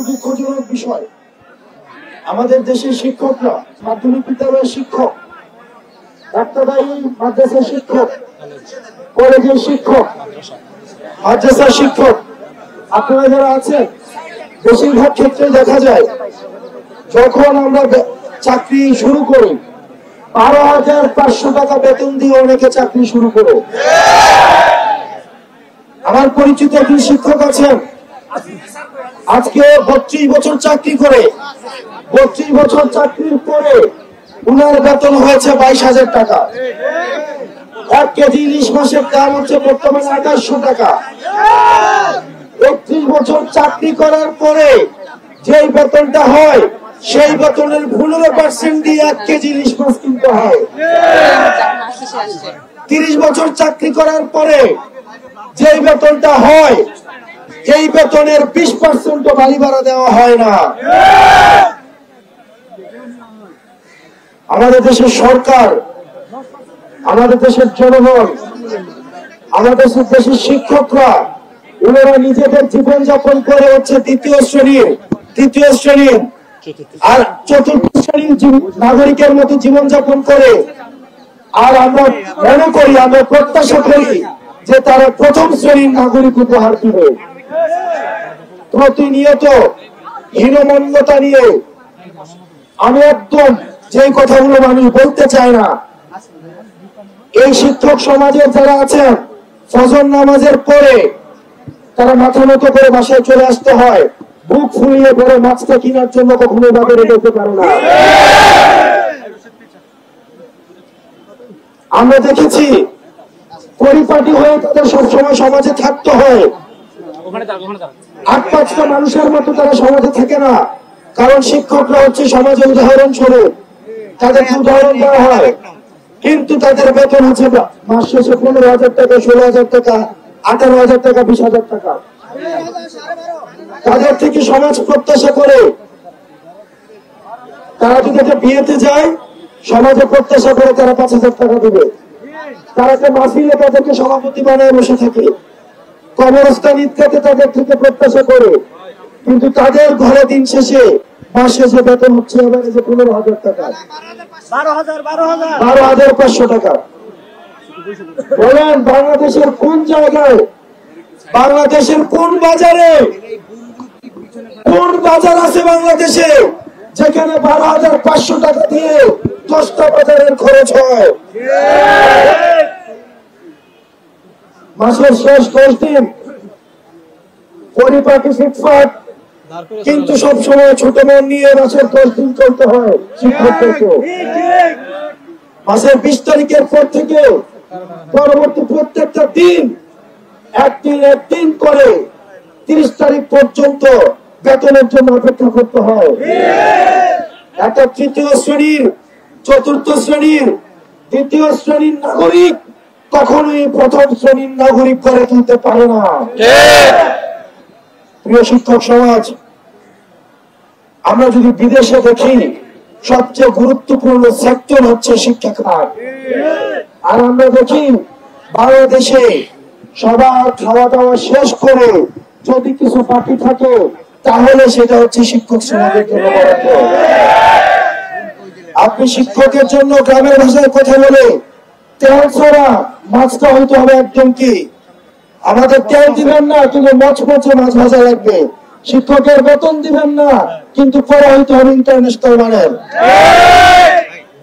দুঃখজনক বিষয়, আমাদের দেশের শিক্ষকরা, মাধ্যমিক বিদ্যালয়ের শিক্ষক, ডাক্তারবাড়ি মাদ্রাসার শিক্ষক, কলেজের শিক্ষক, মাদ্রাসার শিক্ষক, আপনারা যারা আছেন, বেশিরভাগ ক্ষেত্রে দেখা যায় যখন আমরা চাকরি শুরু করি 12,500 টাকা বেতন দিয়ে অনেকে চাকরি শুরু করে। আমার পরিচিত একজন শিক্ষক আছেন, আজকে 32 বছর চাকরি করে, 32 বছর চাকরির পরে উনার বেতন হয়েছে 22,000 টাকা। 1 কেজি ইলিশ মাছের দাম হচ্ছে বর্তমানে 2800 টাকা। 31 বছর চাকরি করার পরে যেই বেতনটা হয়, সেই বেতনের 15% দিয়ে 1 কেজি ইলিশ মাছ কিনতে হয়। 30 বছর চাকরি করার পরে যেই বেতনটা হয়, এই বেতনের 20% বাড়ি ভাড়া দেওয়া হয় না। আমাদের দেশের সরকার, আমাদের দেশের জনগণ, আমাদের দেশের শিক্ষকরা, ওনারা নিজেদের জীবনযাপন করে হচ্ছে দ্বিতীয় শ্রেণীর আর চতুর্থ শ্রেণীর নাগরিকের মতো জীবনযাপন করে। আর আমরা মনে করি, আমরা প্রত্যাশা করি যে তারা প্রথম শ্রেণীর নাগরিক উপহার দিবে। প্রতিনিয়ত হীনমন্যতা নিয়ে আমি একদম যে কথাগুলো আমি বলতে চাই না, এই শিক্ষক সমাজের যারা আছেন, ফজর নামাজের পরে তারা মাথা নত করে বাসায় চলে আসতে হয়, বুক ফুলিয়ে পরে মাছটা কেনার জন্য কখনো বাজারে যেতে পারে না। আমরা দেখেছি পরিপাটি হয়ে তাদের সবসময় সমাজে থাকতে হয়, 8-5টা মানুষের মতো তারা সমাজে থাকে না, কারণ শিক্ষকরা হচ্ছে সমাজের উদাহরণ স্বরূপ, তাদেরকে উদাহরণ দেওয়া হয়। কিন্তু তাদের বেতন হচ্ছে মাস শেষে 15,000 টাকা, 16,000 টাকা, 18,000 টাকা, 20,000 টাকা। তাদের থেকে সমাজ প্রত্যাশা করে, তারা যদি একটা বিয়েতে যায়, সমাজে প্রত্যাশা করে তারা 5,000 টাকা দিবে। তারা যে মাহফিলে তাদেরকে সভাপতি বানায় বসে থাকে, কবরস্থান ঈদগাতে তাদের থেকে প্রত্যাশা করে, কিন্তু তাদের ঘরে দিন শেষে মাস শেষে বেতন হচ্ছে আবার 15,000 টাকা, 12,500 টাকা। বলেন বাংলাদেশের কোন জায়গায়, বাংলাদেশের কোন বাজারে, কোন বাজার আছে বাংলাদেশে যেখানে 12,500 টাকা দিয়ে 10টা বাজারের খরচ হয়? মাসের শেষ 10 দিন পরিপাটি ফিটফাট, কিন্তু সবসময় ছোট মন নিয়ে মাসের 10 দিন চলতে হয় শিক্ষকদেরকে। মাসের 20 তারিখের পর থেকে পরবর্তী প্রত্যেকটা দিন একদিন করে 30 তারিখ পর্যন্ত বেতনের জন্য অপেক্ষা করতে হয়। একটা তৃতীয় শ্রেণীর, চতুর্থ শ্রেণীর, দ্বিতীয় শ্রেণীর নাগরিক কখনোই প্রথম শ্রেণীর নাগরিক করে তুলতে পারে না। প্রিয় শিক্ষক সমাজ, আমরা যদি বিদেশে দেখি, সবচেয়ে গুরুত্বপূর্ণ সেক্টর হচ্ছে শিক্ষা খাত। আর আমরা দেখি বাংলাদেশে সবার খাওয়া দাওয়া শেষ করে যদি কিছু বাকি থাকে, তাহলে সেটা হচ্ছে শিক্ষক সমাজের জন্য বরাদ্দ। আপনি শিক্ষকের জন্য গ্রামের ভাষায় কথা বলে তেল ছাড়া মাছটা হইতে হবে একদম কি, আমাদের তেল দিবেন না কিন্তু মচমচে মাছ ভাজা লাগবে। শিক্ষকের বেতন দিবেন না কিন্তু পড়া হইতে হবে ইন্টারন্যাশনাল মানের।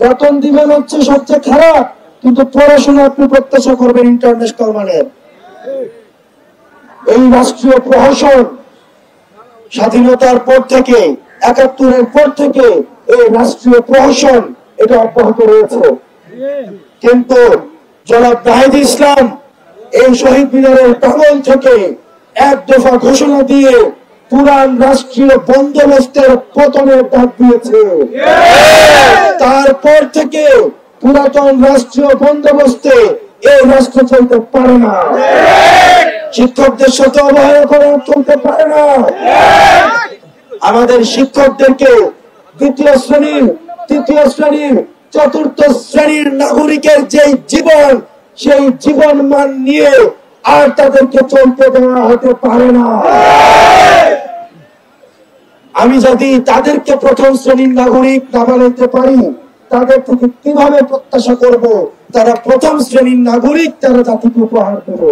বেতন দিবেন হচ্ছে সবচেয়ে খারাপ, কিন্তু পড়াশোনা আপনি প্রত্যাশা করবেন ইন্টারন্যাশনাল মানের। এই রাষ্ট্রীয় প্রহসন স্বাধীনতার পর থেকে, 71-এর পর থেকে এই রাষ্ট্রীয় প্রহসন এটা অব্যাহত রয়েছে। কিন্তু জনাব নাহিদ ইসলাম এই শহীদ মিনারের প্রাঙ্গণ থেকে এক দফা ঘোষণা দিয়ে পুরান রাষ্ট্রীয় বন্দোবস্তের পতনের ডাক দিয়েছে। তারপর থেকে পুরাতন রাষ্ট্রীয় বন্দোবস্তে এই রাষ্ট্র চলতে পারে না, শিক্ষকদের সাথে অবহেলা করে চলতে পারে না। আমাদের শিক্ষকদেরকে দ্বিতীয় শ্রেণীর, তৃতীয় শ্রেণীর, চতুর্থ শ্রেণীর নাগরিকের যে জীবন, সেই জীবন মান নিয়ে আর তাদেরকে চলতে দেওয়া হতে পারে না। আমি যদি তাদেরকে প্রথম শ্রেণীর নাগরিক না বানাইতে পারি, তাদের থেকে কিভাবে প্রত্যাশা করব তারা প্রথম শ্রেণীর নাগরিক তারা জাতিকে উপহার দেব?